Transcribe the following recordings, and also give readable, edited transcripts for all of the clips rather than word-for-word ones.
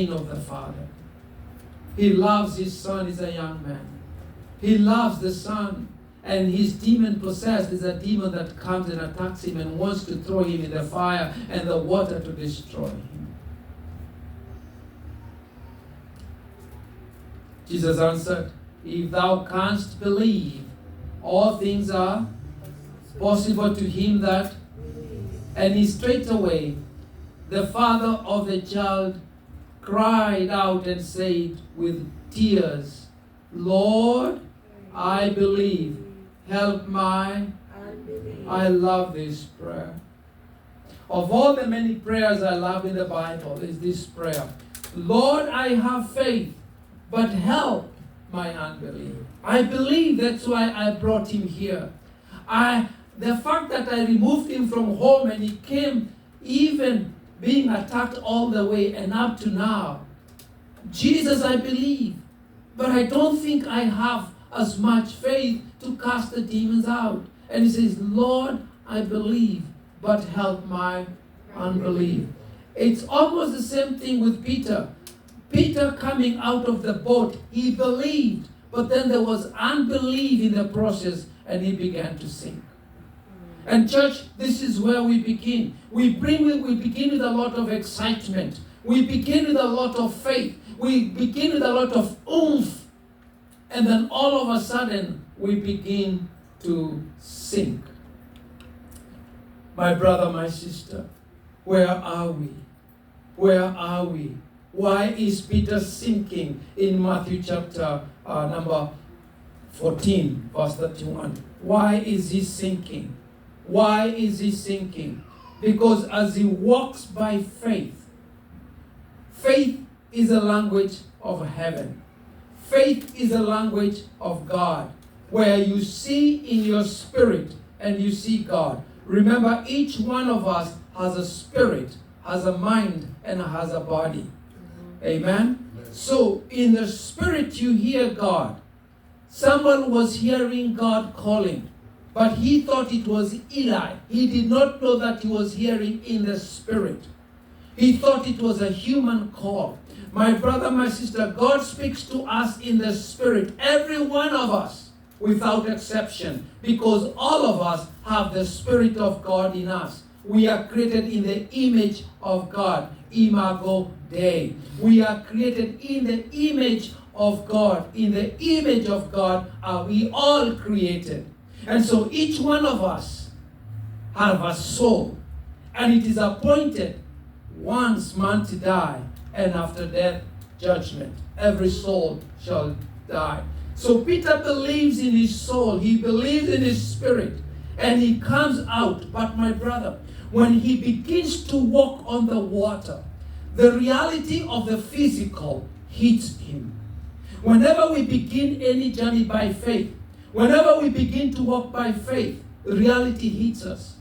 of the Father. He loves his son as a young man. He loves the son, and his demon possessed is a demon that comes and attacks him and wants to throw him in the fire and the water to destroy him. Jesus answered, "If thou canst believe, all things are possible to him that..." And he straightway, the father of the child, cried out and said with tears, "Lord, I believe. Help my..." I love this prayer. Of all the many prayers I love in the Bible is this prayer. Lord, I have faith, but help my unbelief. I believe, that's why I brought him here. The fact that I removed him from home and he came even being attacked all the way and up to now. Jesus, I believe, but I don't think I have as much faith to cast the demons out. And he says, Lord, I believe, but help my unbelief. It's almost the same thing with Peter. Peter coming out of the boat, he believed, but then there was unbelief in the process and he began to sink. And church, this is where we begin. We begin with a lot of excitement. We begin with a lot of faith. We begin with a lot of oomph. And then all of a sudden, we begin to sink. My brother, my sister, where are we? Where are we? Why is Peter sinking in Matthew chapter number 14, verse 31? Why is he sinking? Why is he sinking? Because as he walks by faith, faith is a language of heaven. Faith is a language of God, where you see in your spirit and you see God. Remember, each one of us has a spirit, has a mind, and has a body. Amen? So, in the spirit you hear God. Someone was hearing God calling, but he thought it was Eli. He did not know that he was hearing in the spirit. He thought it was a human call. My brother, my sister, God speaks to us in the spirit. Every one of us, without exception, because all of us have the Spirit of God in us. We are created in the image of God. Imago Dei. We are created in the image of God. In the image of God are we all created. And so each one of us have a soul. And it is appointed once man to die, and after death, judgment. Every soul shall die. So Peter believes in his soul. He believes in his spirit. And he comes out. But my brother, when he begins to walk on the water, the reality of the physical hits him. Whenever we begin any journey by faith, whenever we begin to walk by faith, reality hits us.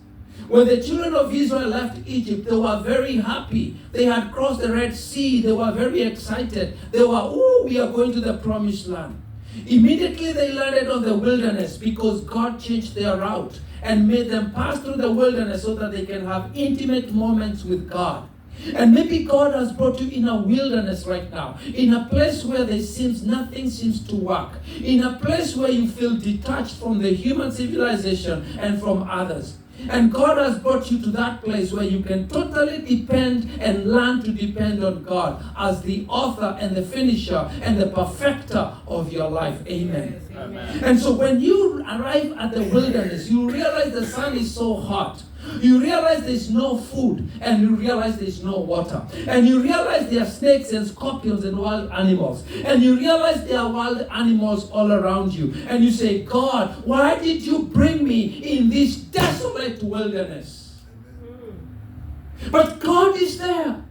When the children of Israel left Egypt, they were very happy. They had crossed the Red Sea. They were very excited. They were, we are going to the promised land. Immediately they landed on the wilderness because God changed their route and made them pass through the wilderness so that they can have intimate moments with God. And maybe God has brought you in a wilderness right now, in a place where nothing seems to work, in a place where you feel detached from the human civilization and from others. And God has brought you to that place where you can totally depend and learn to depend on God as the author and the finisher and the perfecter of your life. Amen. Amen. And so when you arrive at the wilderness, you realize the sun is so hot. You realize there's no food, and you realize there's no water. And you realize there are snakes and scorpions and wild animals. And you realize there are wild animals all around you. And you say, God, why did you bring me in this desolate wilderness? But God is there.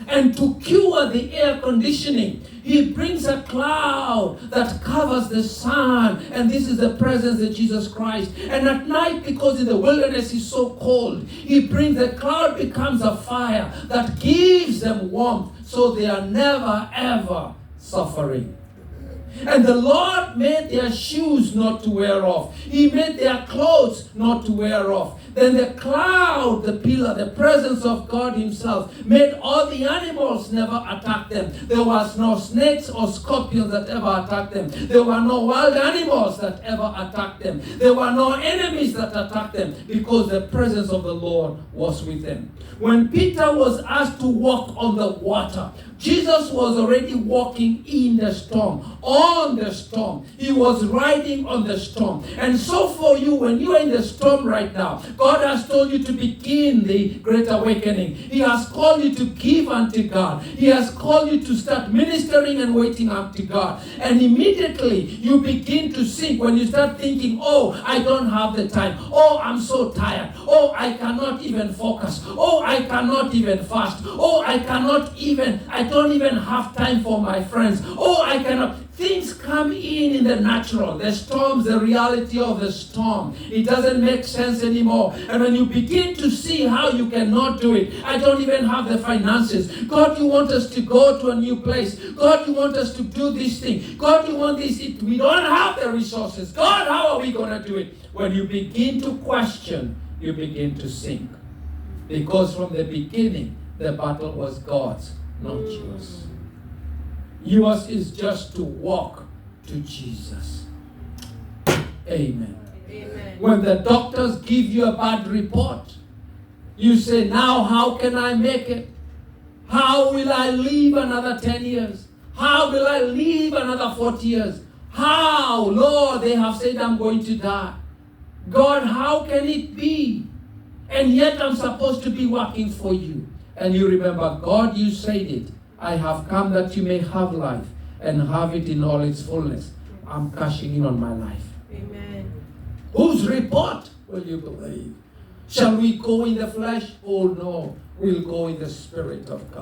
And to cure the air conditioning, He brings a cloud that covers the sun. And this is the presence of Jesus Christ. And at night, because in the wilderness is so cold, He brings the cloud becomes a fire that gives them warmth. So they are never, ever suffering. And the Lord made their shoes not to wear off. He made their clothes not to wear off. Then the cloud, the pillar, the presence of God himself made all the animals never attack them. There was no snakes or scorpions that ever attacked them. There were no wild animals that ever attacked them. There were no enemies that attacked them because the presence of the Lord was with them. When Peter was asked to walk on the water, Jesus was already walking in the storm, on the storm. He was riding on the storm. And so for you, when you are in the storm right now, God has told you to begin the great awakening. He has called you to give unto God. He has called you to start ministering and waiting unto God. And immediately you begin to sink when you start thinking, oh, I don't have the time. Oh, I'm so tired. Oh, I cannot even focus. Oh, I cannot even fast. Oh, I don't even have time for my friends. Oh, I cannot. Things come in the natural. The storms, the reality of the storm. It doesn't make sense anymore. And when you begin to see how you cannot do it, I don't even have the finances. God, you want us to go to a new place. God, you want us to do this thing. God, you want this. We don't have the resources. God, how are we going to do it? When you begin to question, you begin to sink. Because from the beginning, the battle was God's, not yours. Yours is just to walk to Jesus. Amen. Amen. When the doctors give you a bad report, you say, now how can I make it? How will I live another 10 years? How will I live another 40 years? How? Lord, they have said I'm going to die. God, how can it be? And yet I'm supposed to be working for you. And you remember, God, you said it. I have come that you may have life and have it in all its fullness. I'm cashing in on my life. Amen. Whose report will you believe? Shall we go in the flesh? Oh no, we'll go in the Spirit of God.